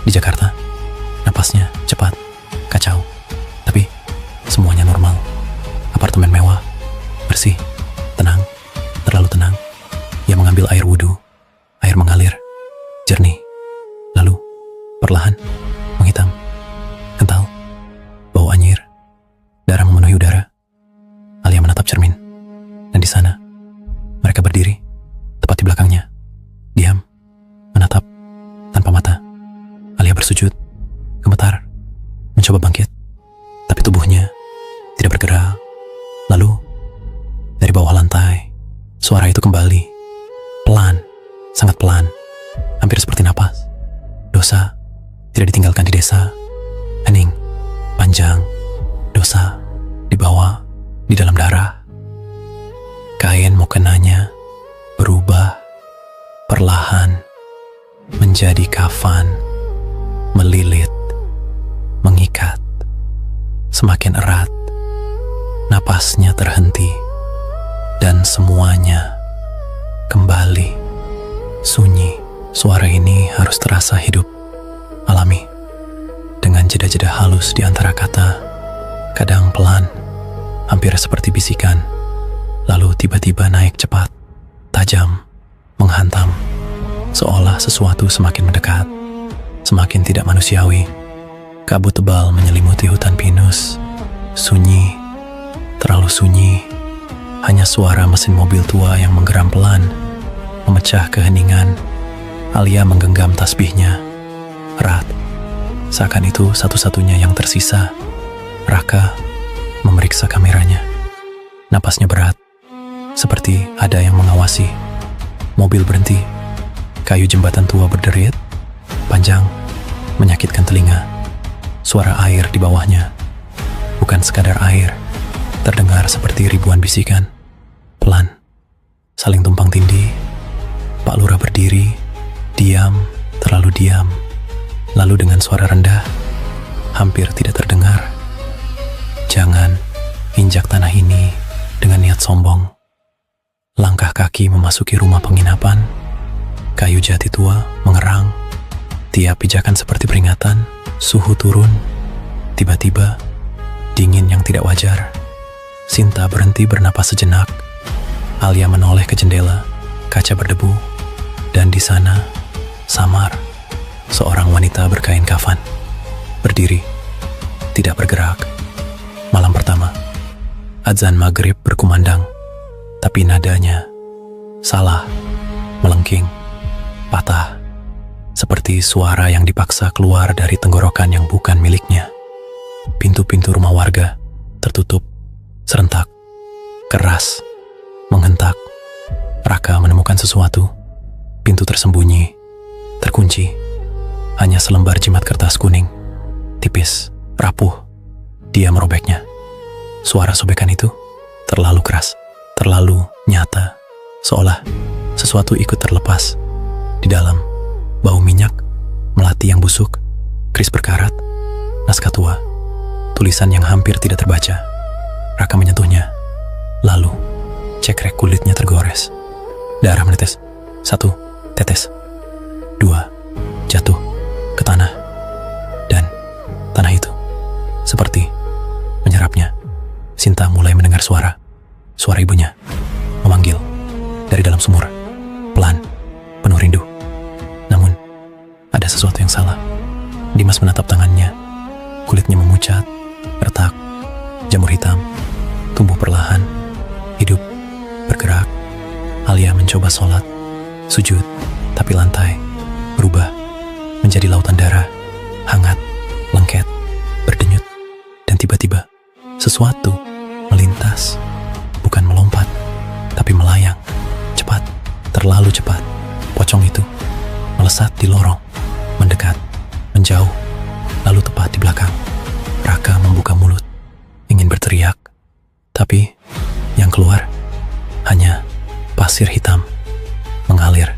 Di Jakarta, napasnya cepat, kacau. Tapi semuanya normal. Apartemen mewah, bersih, tenang, terlalu tenang. Ia mengambil air wudhu. Air mengalir, jernih. Lalu, perlahan, menghitam, kental, bau anyir. Darah memenuhi udara. Alia menatap cermin. Dan di sana, mereka berdiri, tepat di belakangnya. Diam, menatap, tanpa mata. Alia bersujud, gemetar, mencoba bangkit. Tapi tubuhnya tidak bergerak. Lalu, dari bawah lantai, suara itu kembali. Pelan, sangat pelan, hampir seperti napas. Dosa tidak ditinggalkan di desa. Hening, panjang, dosa dibawa di dalam darah. Kain mukenanya berubah perlahan menjadi kafan, melilit, mengikat, semakin erat. Napasnya terhenti dan semuanya kembali sunyi. Suara ini harus terasa hidup, alami, dengan jeda-jeda halus di antara kata, kadang pelan, hampir seperti bisikan, lalu tiba-tiba naik cepat, tajam, menghantam, seolah sesuatu semakin mendekat, semakin tidak manusiawi. Kabut tebal menyelimuti hutan pinus, sunyi, terlalu sunyi. Hanya suara mesin mobil tua yang menggeram pelan, memecah keheningan. Alia menggenggam tasbihnya, erat, seakan itu satu-satunya yang tersisa. Raka memeriksa kameranya. Napasnya berat, seperti ada yang mengawasi. Mobil berhenti, kayu jembatan tua berderit, panjang, menyakitkan telinga. Suara air di bawahnya, bukan sekadar air, terdengar seperti ribuan bisikan. Pelan, saling tumpang tindih. Pak Lurah berdiri, diam, terlalu diam. Lalu dengan suara rendah, hampir tidak terdengar. Jangan injak tanah ini dengan niat sombong. Langkah kaki memasuki rumah penginapan. Kayu jati tua mengerang. Tiap pijakan seperti peringatan. Suhu turun. Tiba-tiba, dingin yang tidak wajar. Sinta berhenti bernapas sejenak. Alia menoleh ke jendela. Kaca berdebu. Dan di sana, samar, seorang wanita berkain kafan. Berdiri, tidak bergerak. Malam pertama, azan maghrib berkumandang. Tapi nadanya salah, melengking, patah, seperti suara yang dipaksa keluar dari tenggorokan yang bukan miliknya. Pintu-pintu rumah warga tertutup, serentak, keras, menghentak. Raka menemukan sesuatu. Pintu tersembunyi, terkunci. Hanya selembar jimat kertas kuning, tipis, rapuh. Dia merobeknya. Suara sobekan itu terlalu keras, terlalu nyata, seolah sesuatu ikut terlepas. Di dalam, bau minyak, melati yang busuk, keris berkarat, naskah tua, tulisan yang hampir tidak terbaca. Raka menyentuhnya. Lalu, cekrek kulitnya tergores. Darah menetes. 1 tetes. 2 jatuh ke tanah. Dan tanah itu seperti menyerapnya. Sinta mulai mendengar suara. Suara ibunya memanggil dari dalam sumur. Pelan, penuh rindu. Namun, ada sesuatu yang salah. Dimas menatap tangannya. Kulitnya memucat, retak, jamur hitam, tumbuh perlahan, hidup, bergerak. Alia mencoba sholat, sujud, tapi lantai berubah menjadi lautan darah, hangat, lengket, berdenyut. Dan tiba-tiba, sesuatu melintas, bukan melompat, tapi melayang, cepat, terlalu cepat. Pocong itu melesat di lorong, mendekat, menjauh, lalu tepat di belakang. Raka membuka mulut, ingin berteriak, tapi yang keluar hanya pasir hitam mengalir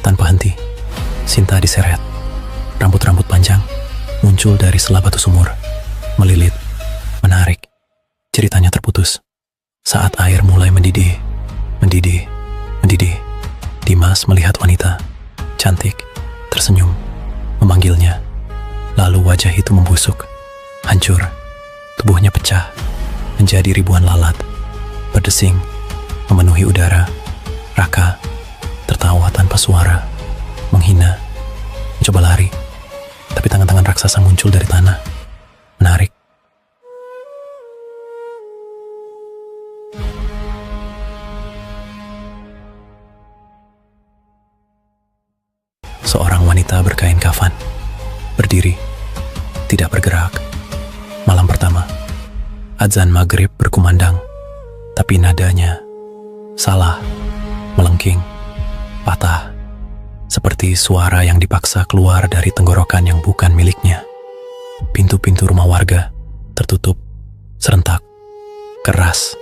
tanpa henti. Sinta diseret. Rambut-rambut panjang muncul dari sela batu sumur, melilit, menarik. Ceritanya terputus saat air mulai mendidih, mendidih, mendidih. Dimas melihat wanita cantik, tersenyum, memanggilnya. Lalu wajah itu membusuk, hancur, tubuhnya pecah menjadi ribuan lalat, berdesing, memenuhi udara. Raka tertawa tanpa suara, menghina, mencoba lari, tapi tangan-tangan raksasa muncul dari tanah, menarik. Seorang wanita berkain kafan, berdiri, tidak bergerak. Malam pertama, azan maghrib berkumandang, tapi nadanya salah, melengking, patah, seperti suara yang dipaksa keluar dari tenggorokan yang bukan miliknya. Pintu-pintu rumah warga tertutup, serentak, keras,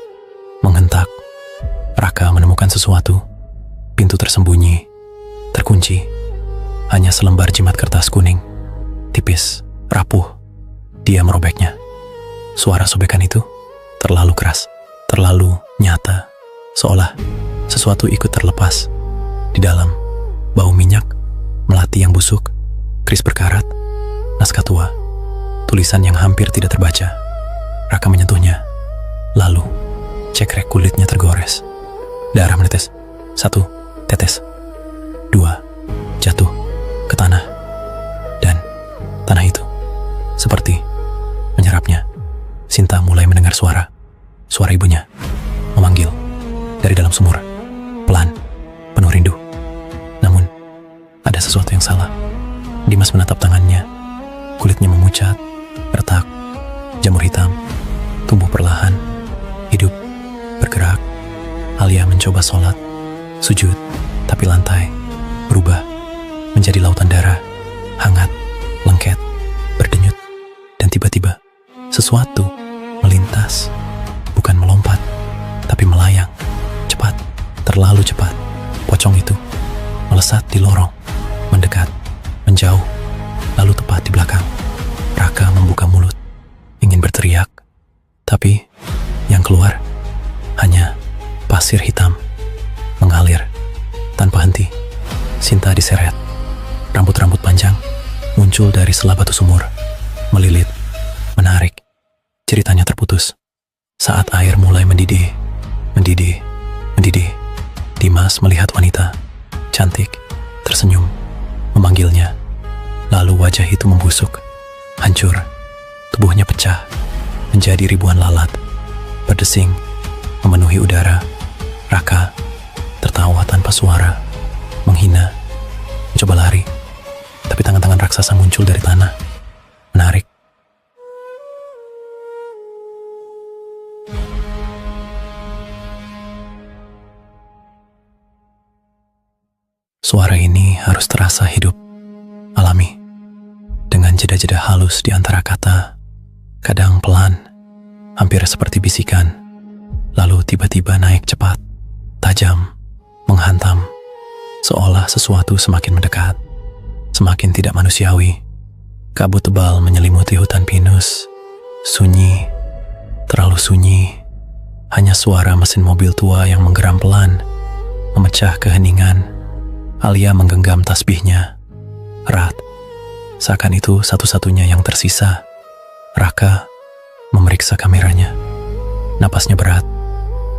menghentak. Raka menemukan sesuatu. Pintu tersembunyi, terkunci. Hanya selembar jimat kertas kuning, tipis, rapuh. Dia merobeknya. Suara sobekan itu terlalu keras, terlalu nyata, seolah sesuatu ikut terlepas. Di dalam, bau minyak, melati yang busuk, keris berkarat, naskah tua, tulisan yang hampir tidak terbaca. Raka menyentuhnya, lalu cekrek kulitnya tergores. Darah menetes. 1 tetes, 2 jatuh ke tanah, dan tanah itu seperti menyerapnya. Sinta mulai mendengar suara ibunya memanggil dari dalam sumur, pelan, penuh rindu. Namun ada sesuatu yang salah. Dimas menatap tangannya, kulitnya memucat, retak, jamur hitam tumbuh perlahan, hidup, bergerak. Alia mencoba sholat, sujud, tapi lantai berubah menjadi lautan darah, hangat, lengket, berdenyut, dan tiba-tiba sesuatu melintas, bukan melompat, tapi melayang, cepat, terlalu cepat. Pocong itu melesat di lorong, mendekat, menjauh, lalu tepat di belakang. Raka membuka mulut, ingin berteriak, tapi yang keluar hanya pasir hitam, mengalir tanpa henti. Sinta diseret. Rambut-rambut panjang muncul dari sela batu sumur, melilit, menarik. Ceritanya terputus saat air mulai mendidih, mendidih, mendidih. Dimas melihat wanita cantik, tersenyum, memanggilnya. Lalu wajah itu membusuk, hancur, tubuhnya pecah menjadi ribuan lalat, berdesing, memenuhi udara. Raka tertawa tanpa suara, menghina, mencoba lari, tapi tangan-tangan raksasa muncul dari tanah, menarik. Suara ini harus terasa hidup, alami, dengan jeda-jeda halus di antara kata, kadang pelan, hampir seperti bisikan, lalu tiba-tiba naik cepat, tajam, menghantam, seolah sesuatu semakin mendekat, semakin tidak manusiawi. Kabut tebal menyelimuti hutan pinus, sunyi, terlalu sunyi. Hanya suara mesin mobil tua yang menggeram pelan, memecah keheningan. Alia menggenggam tasbihnya, erat, seakan itu satu-satunya yang tersisa. Raka memeriksa kameranya, napasnya berat,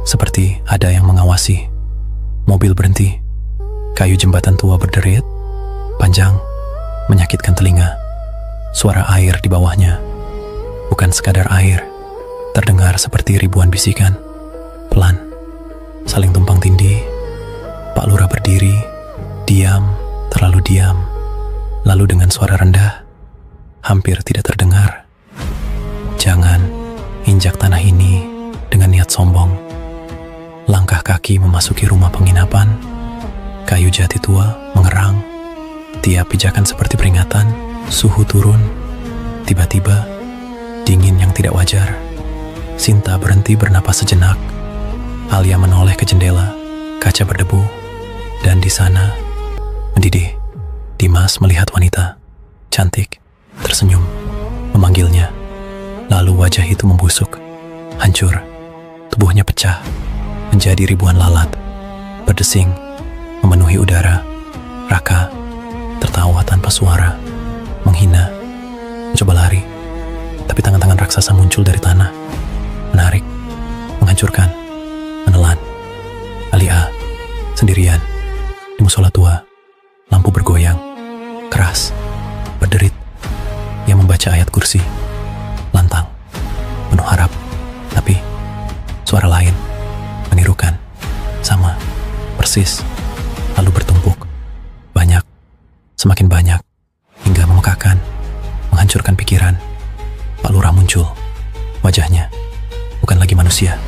seperti ada yang mengawasi. Mobil berhenti, kayu jembatan tua berderit, panjang, menyakitkan telinga. Suara air di bawahnya, bukan sekadar air, terdengar seperti ribuan bisikan, pelan, saling tumpang tindih. Pak Lurah berdiri, diam, terlalu diam, lalu dengan suara rendah, hampir tidak terdengar. Jangan injak tanah ini dengan niat sombong. Langkah kaki memasuki rumah penginapan, kayu jati tua mengerang, tiap pijakan seperti peringatan. Suhu turun, tiba-tiba dingin yang tidak wajar. Sinta berhenti bernapas sejenak. Alia menoleh ke jendela, kaca berdebu, dan di sana mendidih. Dimas melihat wanita cantik, tersenyum, memanggilnya. Lalu wajah itu membusuk, hancur, tubuhnya pecah menjadi ribuan lalat, berdesing, memenuhi udara. Raka tertawa tanpa suara, menghina, muncul dari tanah, menarik, menghancurkan, menelan. Alia sendirian di musola tua, lampu bergoyang, keras, berderit. Ia membaca ayat kursi, lantang, penuh harap, tapi suara lain menirukan, sama, persis, lalu bertumpuk, banyak, semakin banyak, hingga memekakan, menghancurkan pikiran. Pak Lurah muncul, wajahnya bukan lagi manusia,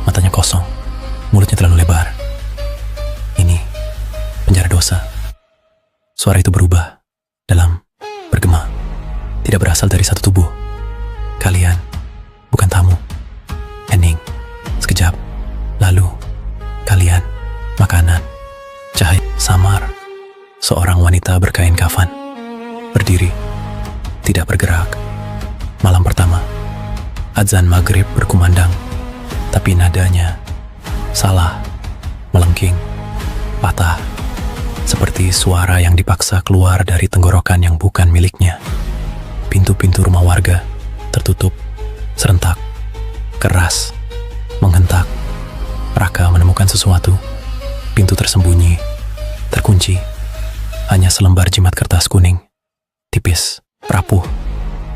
matanya kosong, mulutnya terlalu lebar. Ini penjara dosa. Suara itu berubah, dalam, bergema, tidak berasal dari satu tubuh. Kalian bukan tamu. Hening, sekejap, lalu kalian makanan. Cahaya samar, seorang wanita berkain kafan, berdiri, tidak bergerak. Malam pertama, azan maghrib berkumandang, tapi nadanya salah, melengking, patah, seperti suara yang dipaksa keluar dari tenggorokan yang bukan miliknya. Pintu-pintu rumah warga tertutup, serentak, keras, menghentak. Raka menemukan sesuatu. Pintu tersembunyi, terkunci. Hanya selembar jimat kertas kuning, tipis, rapuh.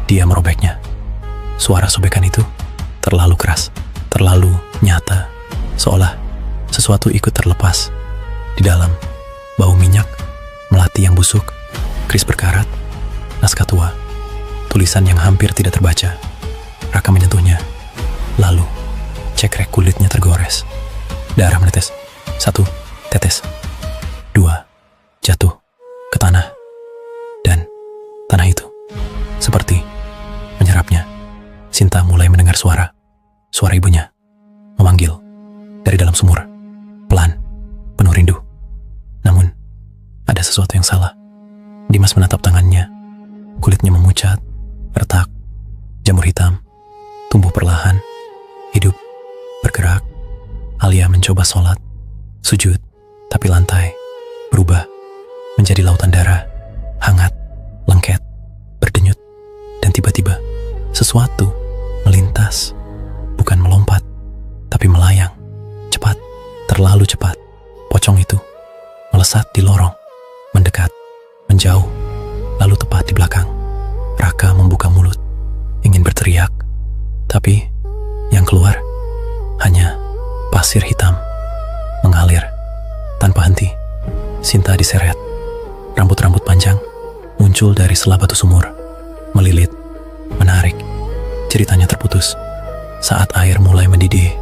Dia merobeknya. Suara sobekan itu terlalu keras, terlalu nyata, seolah sesuatu ikut terlepas. Di dalam, bau minyak, melati yang busuk, keris berkarat, naskah tua, tulisan yang hampir tidak terbaca. Raka menyentuhnya, lalu cekrek kulitnya tergores. Darah menetes. 1 tetes. 2 jatuh ke tanah. Dan tanah itu seperti menyerapnya. Sinta mulai mendengar suara ibunya memanggil dari dalam sumur, pelan, penuh rindu. Namun ada sesuatu yang salah. Dimas menatap tangannya. Kulitnya memucat, retak, jamur hitam tumbuh perlahan, hidup, bergerak. Alia mencoba sholat, sujud, tapi lantai berubah menjadi lautan darah, hangat, lengket, berdenyut, dan tiba-tiba sesuatu melintas, bukan melompat, tapi melayang, cepat, terlalu cepat. Pocong itu melesat di lorong, mendekat, menjauh, lalu tepat di belakang. Raka membuka mulut, ingin berteriak, tapi yang keluar hanya pasir hitam, mengalir tanpa henti. Sinta diseret, rambut-rambut panjang muncul dari sela batu sumur, melilit, menarik. Ceritanya terputus saat air mulai mendidih,